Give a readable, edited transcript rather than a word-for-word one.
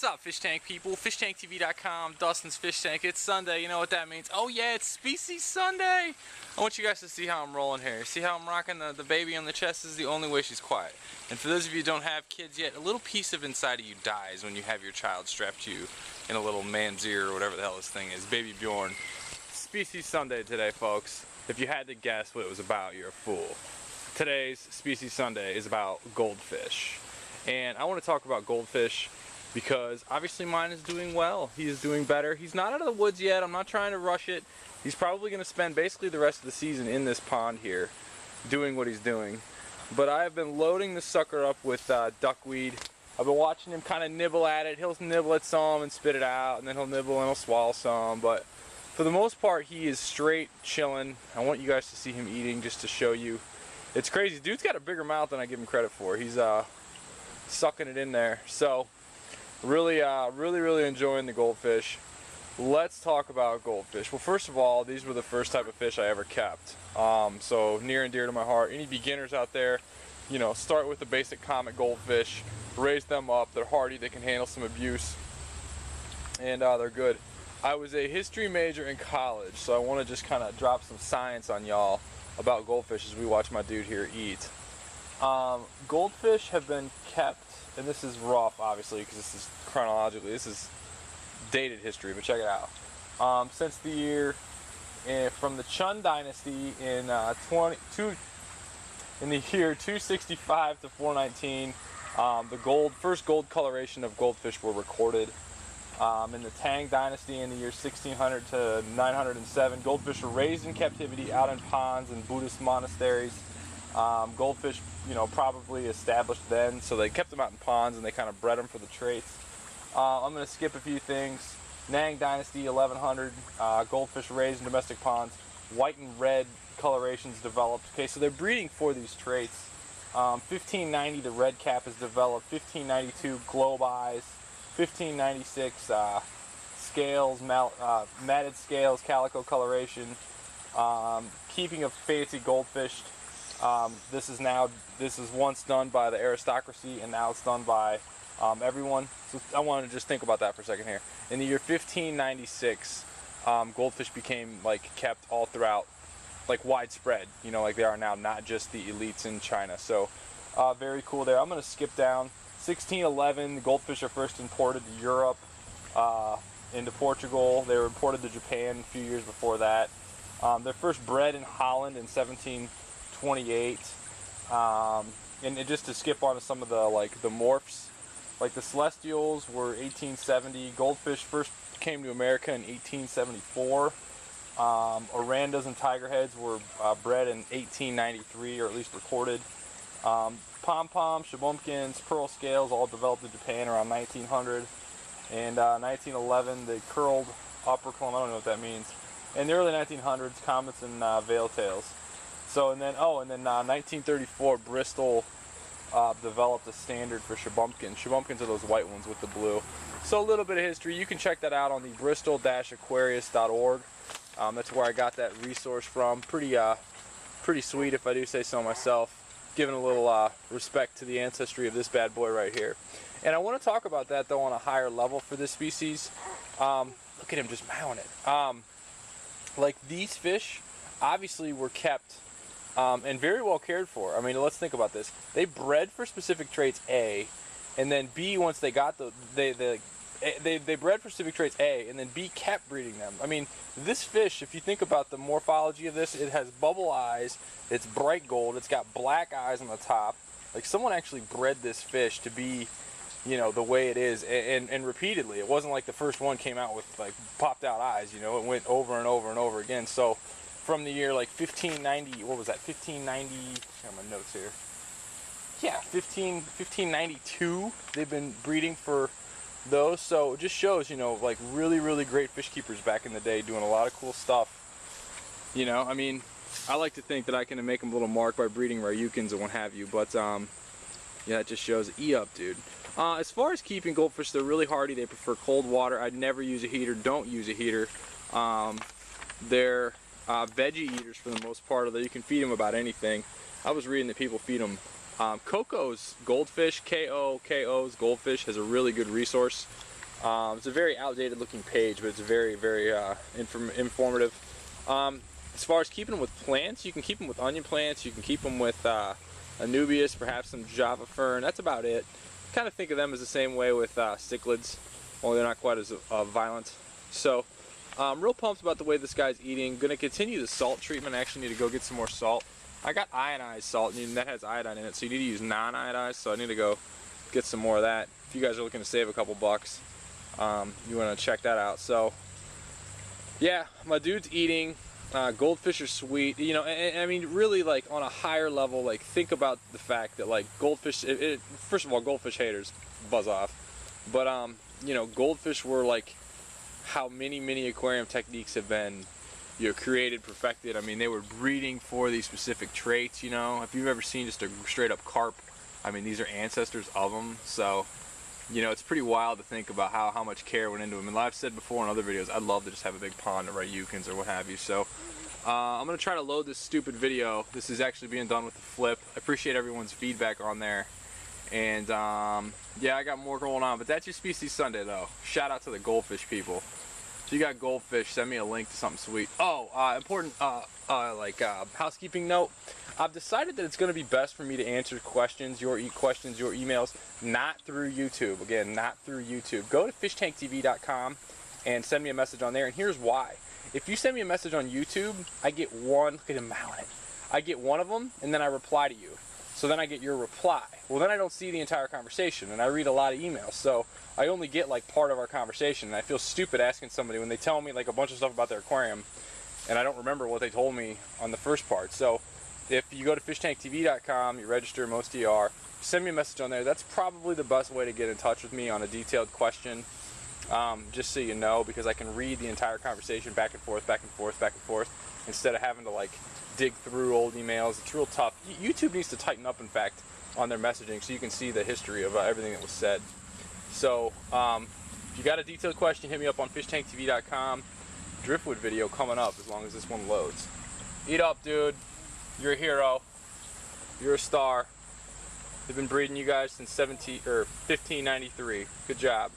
up, fish tank people? FishTankTV.com, Dustin's Fish Tank. It's Sunday, you know what that means. Oh yeah, it's Species Sunday! I want you guys to see how I'm rolling here. See how I'm rocking the baby on the chest? This is the only way she's quiet. And for those of you who don't have kids yet, a little piece of inside of you dies when you have your child strapped to you in a little man's ear or whatever the hell this thing is. Baby Bjorn. Species Sunday today, folks. If you had to guess what it was about, you're a fool. Today's Species Sunday is about goldfish. And I want to talk about goldfish because obviously mine is doing well. He is doing better. He's not out of the woods yet. I'm not trying to rush it. He's probably going to spend basically the rest of the season in this pond here doing what he's doing. But I have been loading this sucker up with duckweed. I've been watching him kind of nibble at it. He'll nibble at some and spit it out, and then he'll nibble and he'll swallow some. But for the most part, he is straight chilling. I want you guys to see him eating just to show you. It's crazy. Dude's got a bigger mouth than I give him credit for. He's sucking it in there. So really enjoying the goldfish. Let's talk about goldfish. Well, first of all, these were the first type of fish I ever kept. So near and dear to my heart. Any beginners out there, you know, start with the basic common goldfish, raise them up. They're hardy, they can handle some abuse, and they're good. I was a history major in college, so I want to just kind of drop some science on y'all about goldfish as we watch my dude here eat. Goldfish have been kept, and this is rough obviously because this is chronologically, this is dated history, but check it out. Since the year, from the Chun Dynasty in the year 265 to 419, the first gold coloration of goldfish were recorded. In the Tang Dynasty in the year 1600 to 907, goldfish were raised in captivity out in ponds and Buddhist monasteries. Goldfish, you know, probably established then, so they kept them out in ponds and they kind of bred them for the traits. I'm going to skip a few things. Nang Dynasty, 1100, goldfish raised in domestic ponds. White and red colorations developed. Okay, so they're breeding for these traits. 1590, the red cap is developed. 1592, globe eyes. 1596, scales, matted scales, calico coloration. Keeping of fancy goldfish. This is once done by the aristocracy, and now it's done by everyone. So I want to just think about that for a second here. In the year 1596, goldfish became kept all throughout, widespread, you know, like they are now, not just the elites in China. So very cool there. I'm going to skip down. 1611, the goldfish are first imported to Europe, into Portugal. They were imported to Japan a few years before that. They're first bred in Holland in 1728. And just to skip on to some of the morphs, the celestials were 1870. Goldfish first came to America in 1874. Orandas and tigerheads were bred in 1893, or at least recorded. Pom-poms, shabumpkins, pearl scales all developed in Japan around 1900. And 1911, the curled upper comb, I don't know what that means. In the early 1900s, comets and veil tails. So, and then 1934, Bristol developed a standard for shabumpkins. Shabumpkins are those white ones with the blue. So a little bit of history. You can check that out on the bristol-aquarius.org. That's where I got that resource from. Pretty sweet, if I do say so myself. Giving a little respect to the ancestry of this bad boy right here. And I want to talk about that though on a higher level for this species. Look at him just mowing it. These fish obviously were kept and very well cared for. I mean, let's think about this. They bred for specific traits A, and then B, once they got they bred for specific traits A, and then B kept breeding them. I mean, this fish, if you think about the morphology of this, it has bubble eyes, it's bright gold, it's got black eyes on the top. Someone actually bred this fish to be, you know, the way it is, and repeatedly. It wasn't like the first one came out with popped out eyes, you know, it went over and over and over again. So from the year 1590, what was that, 1590, I got my notes here. Yeah, 1592, they've been breeding for those. So it just shows, you know, really great fish keepers back in the day doing a lot of cool stuff. You know, I mean, I like to think that I can make them a little mark by breeding Ryukins and what have you, but yeah, it just shows E-up, dude. As far as keeping goldfish, they're really hardy. They prefer cold water. I'd never use a heater. Don't use a heater. They're veggie eaters for the most part, although you can feed them about anything. I was reading that people feed them Coco's Goldfish, K-O-K-O's Goldfish has a really good resource It's a very outdated looking page, but it's very, very informative. As far as keeping them with plants, you can keep them with onion plants, you can keep them with anubias, perhaps some java fern. That's about it. Kind of think of them as the same way with cichlids, only they're not quite as violent. So I'm real pumped about the way this guy's eating. Gonna continue the salt treatment. I actually need to go get some more salt. I got ionized salt, and that has iodine in it, so you need to use non-iodized, so I need to go get some more of that. If you guys are looking to save a couple bucks, you want to check that out. So yeah, my dude's eating. Goldfish are sweet, you know, and I mean, really, like, on a higher level, like, think about the fact that, like, goldfish, first of all, goldfish haters, buzz off, but, you know, goldfish were, like, how many aquarium techniques have been, you know, created, perfected. I mean, they were breeding for these specific traits, you know. If you've ever seen just a straight up carp, I mean, these are ancestors of them, so, you know, it's pretty wild to think about how much care went into them. And like I've said before in other videos, I'd love to just have a big pond of Ryukins or what have you. So I'm going to try to load this stupid video. This is actually being done with the flip. I appreciate everyone's feedback on there. And yeah, I got more going on. But that's your Species Sunday, though. Shout out to the goldfish people. If you got goldfish, send me a link to something sweet. Oh, important housekeeping note. I've decided that it's going to be best for me to answer questions, your emails, not through YouTube. Again, not through YouTube. Go to fishtanktv.com and send me a message on there. And here's why. If you send me a message on YouTube, I get one. Look at him mounting. I get one of them, and then I reply to you. So then I get your reply. Well, then I don't see the entire conversation, and I read a lot of emails. So I only get like part of our conversation, and I feel stupid asking somebody when they tell me like a bunch of stuff about their aquarium, and I don't remember what they told me on the first part. So if you go to fishtanktv.com, you register most DR, send me a message on there. That's probably the best way to get in touch with me on a detailed question, just so you know, because I can read the entire conversation back and forth, back and forth, back and forth, instead of having to like dig through old emails. It's real tough. YouTube needs to tighten up, in fact, on their messaging so you can see the history of everything that was said. So if you got a detailed question, hit me up on fishtanktv.com. Driftwood video coming up as long as this one loads. Eat up, dude. You're a hero. You're a star. They've been breeding you guys since 1593. Good job.